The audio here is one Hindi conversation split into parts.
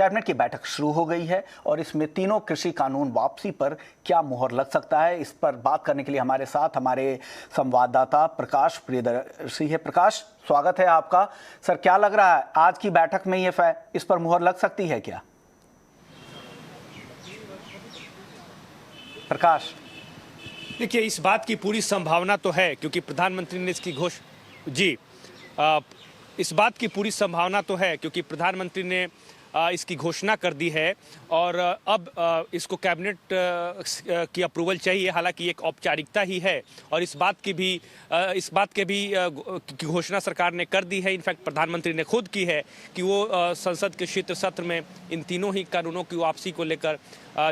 कैबिनेट की बैठक शुरू हो गई है और इसमें तीनों कृषि कानून वापसी पर क्या मुहर लग सकता है, इस पर बात करने के लिए हमारे साथ हमारे संवाददाता प्रकाश प्रियदर्शी है। प्रकाश, स्वागत है आपका। सर, क्या लग रहा है आज की बैठक में इस पर मुहर लग सकती है क्या? प्रकाश, देखिए, इस बात की पूरी संभावना तो है क्योंकि प्रधानमंत्री ने इसकी इस बात की पूरी संभावना तो है क्योंकि प्रधानमंत्री ने इसकी घोषणा कर दी है और अब इसको कैबिनेट की अप्रूवल चाहिए। हालांकि एक औपचारिकता ही है और इस बात की घोषणा सरकार ने कर दी है। इनफैक्ट प्रधानमंत्री ने खुद की है कि वो संसद के शीत सत्र में इन तीनों ही कानूनों की वापसी को लेकर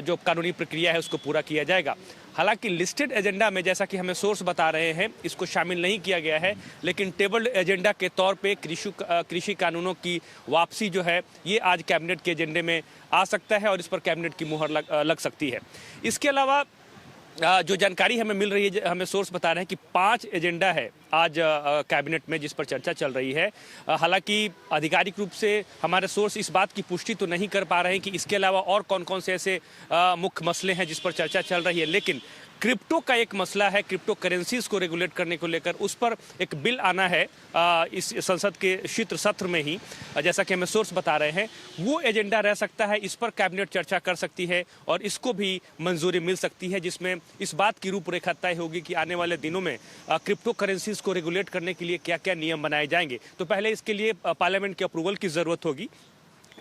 जो कानूनी प्रक्रिया है उसको पूरा किया जाएगा। हालांकि लिस्टेड एजेंडा में, जैसा कि हमें सोर्स बता रहे हैं, इसको शामिल नहीं किया गया है, लेकिन टेबल्ड एजेंडा के तौर पे कृषि कानूनों की वापसी जो है ये आज कैबिनेट के एजेंडे में आ सकता है और इस पर कैबिनेट की मुहर लग सकती है। इसके अलावा जो जानकारी हमें मिल रही है, हमें सोर्स बता रहे हैं कि 5 एजेंडा है आज कैबिनेट में जिस पर चर्चा चल रही है। हालांकि आधिकारिक रूप से हमारे सोर्स इस बात की पुष्टि तो नहीं कर पा रहे हैं कि इसके अलावा और कौन कौन से ऐसे मुख्य मसले हैं जिस पर चर्चा चल रही है, लेकिन क्रिप्टो का एक मसला है, क्रिप्टो करेंसीज को रेगुलेट करने को लेकर उस पर एक बिल आना है इस संसद के शीत सत्र में ही, जैसा कि हमें सोर्स बता रहे हैं। वो एजेंडा रह सकता है, इस पर कैबिनेट चर्चा कर सकती है और इसको भी मंजूरी मिल सकती है, जिसमें इस बात की रूपरेखा तय होगी कि आने वाले दिनों में क्रिप्टो करेंसीज को रेगुलेट करने के लिए क्या क्या नियम बनाए जाएंगे। तो पहले इसके लिए पार्लियामेंट की अप्रूवल की जरूरत होगी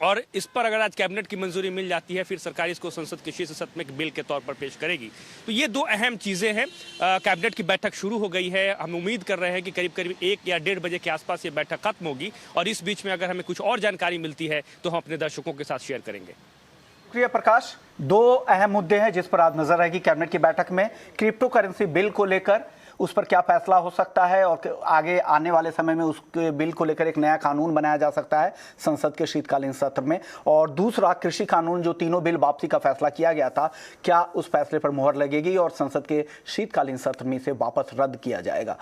और इस पर अगर आज कैबिनेट की मंजूरी मिल जाती है फिर सरकार इसको संसद के शीर्ष सत्र में एक बिल के तौर पर पेश करेगी। तो ये 2 अहम चीजें हैं। कैबिनेट की बैठक शुरू हो गई है। हम उम्मीद कर रहे हैं कि करीब करीब 1 या 1:30 बजे के आसपास ये बैठक खत्म होगी और इस बीच में अगर हमें कुछ और जानकारी मिलती है तो हम अपने दर्शकों के साथ शेयर करेंगे। शुक्रिया प्रकाश। 2 अहम मुद्दे हैं जिस पर आज नजर रहेगी कैबिनेट की बैठक में। क्रिप्टो करेंसी बिल को लेकर उस पर क्या फैसला हो सकता है और आगे आने वाले समय में उसके बिल को लेकर एक नया कानून बनाया जा सकता है संसद के शीतकालीन सत्र में, और दूसरा कृषि कानून जो तीनों बिल वापसी का फैसला किया गया था, क्या उस फैसले पर मुहर लगेगी और संसद के शीतकालीन सत्र में इसे वापस रद्द किया जाएगा।